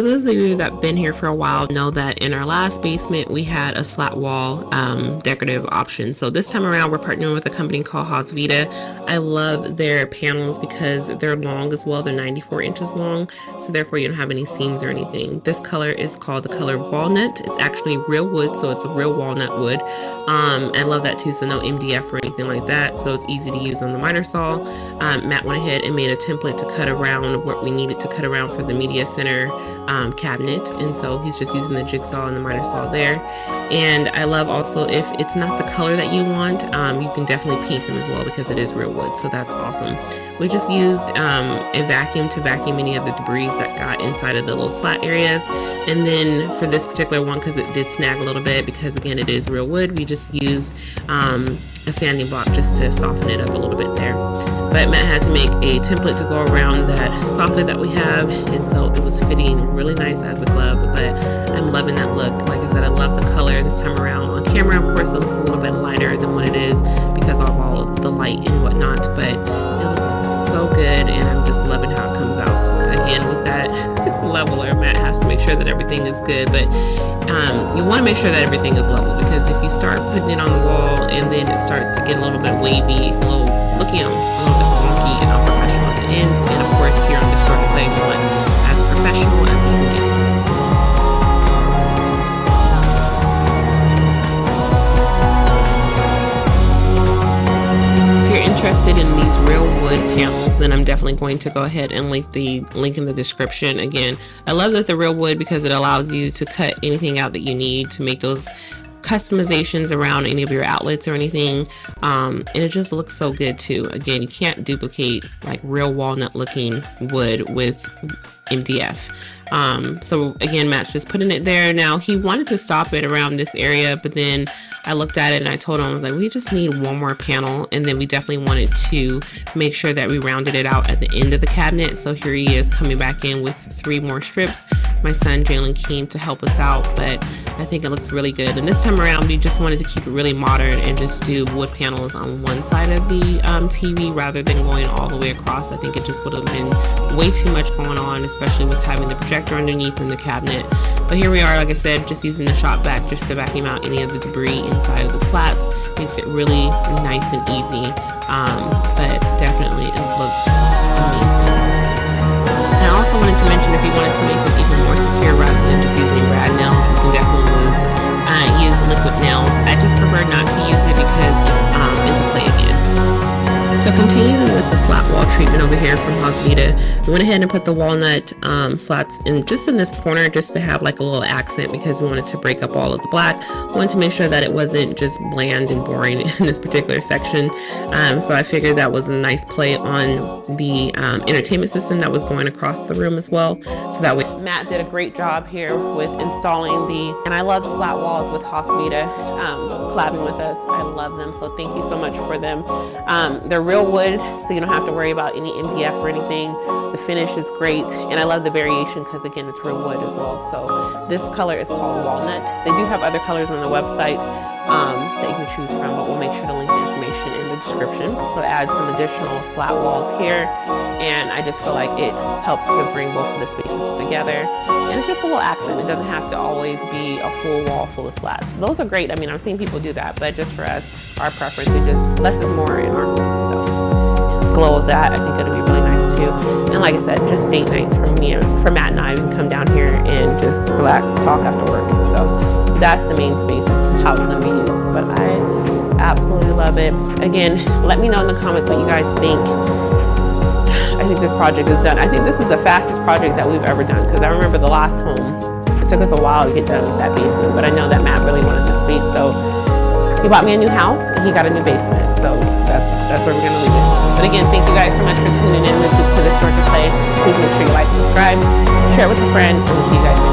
For those of you that have been here for a while know that in our last basement we had a slat wall decorative option. So this time around we're partnering with a company called Hausvita. I love their panels because they're long as well. They're 94 inches long, so therefore you don't have any seams or anything. This color is called the color walnut. It's actually real wood, so it's a real walnut wood. I love that too, so no MDF or anything like that, so it's easy to use on the miter saw. Matt went ahead and made a template to cut around what we needed to cut around for the media center cabinet, and so he's just using the jigsaw and the miter saw there. And I love also, if it's not the color that you want, you can definitely paint them as well because it is real wood, so that's awesome. We just used a vacuum to vacuum any of the debris that got inside of the little slat areas, and then for this particular one, because it did snag a little bit because again it is real wood, we just used a sanding block just to soften it up a little bit there. But Matt had to make a template to go around that soffit that we have, and so it was fitting really nice as a glove. But I'm loving that look. Like I said, I love the color this time around. On camera, of course, it looks a little bit lighter than what it is because of all of the light and whatnot, but it looks so good, and I'm just loving how it comes out. Again, with that leveler, Matt has to make sure that everything is good, but you want to make sure that everything is level, because if you start putting it on the wall and then it starts to get a little bit wavy, a little looking a little bit wonky and unprofessional at the end. And of course, here on this short play, we want as professional as you can get. Interested in these real wood panels, then I'm definitely going to go ahead and link in the description. Again, I love that the real wood because it allows you to cut anything out that you need to make those customizations around any of your outlets or anything, and it just looks so good too. Again, you can't duplicate like real walnut looking wood with MDF. So again, Matt's just putting it there. Now he wanted to stop it around this area, but then I looked at it and I told him, I was like, we just need one more panel, and then we definitely wanted to make sure that we rounded it out at the end of the cabinet. So here he is coming back in with 3 more strips. My son Jalen came to help us out, but I think it looks really good. And this time around we just wanted to keep it really modern and just do wood panels on one side of the TV rather than going all the way across. I think it just would have been way too much going on, especially with having the projector underneath in the cabinet. But here we are, like I said, just using the shop vac just to vacuum out any of the debris inside of the slats. Makes it really nice and easy, but definitely it looks amazing. And I also wanted to mention, if you wanted to make them even more secure rather than just using brad nails, you can definitely use liquid nails. I just prefer not to use it because just into play again. So continuing with the slat wall treatment over here from Hausvita, we went ahead and put the walnut slats in just in this corner just to have like a little accent, because we wanted to break up all of the black. We wanted to make sure that it wasn't just bland and boring in this particular section. So I figured that was a nice play on the entertainment system that was going across the room as well. So that way, Matt did a great job here with installing and I love the slat walls with Hausvita collabing with us. I love them, so thank you so much for them. They're real wood, so you don't have to worry about any MDF or anything. The finish is great, and I love the variation because again it's real wood as well. So this color is called walnut. They do have other colors on the website that you can choose from, but we'll make sure to link the information in the description. So add some additional slat walls here, and I just feel like it helps to bring both of the spaces together, and it's just a little accent. It doesn't have to always be a full wall full of slats. Those are great. I mean, I've seen people do that, but just for us, our preference, it just less is more in our home. So glow of that, I think it'll be really nice too. And like I said, just date nights for Matt and I. We can come down here and just relax, talk after work. So that's the main space, is how it's going to be used. But I absolutely love it. Again, let me know in the comments what you guys think. I think this project is done. I think this is the fastest project that we've ever done, because I remember the last home, it took us a while to get done with that basement, but I know that Matt really wanted the space, so he bought me a new house and he got a new basement. So that's where we're going to leave it. But again, thank you guys so much for tuning in. This is To The Short to Play. Please make sure you like, subscribe, share it with a friend, and we'll see you guys next time.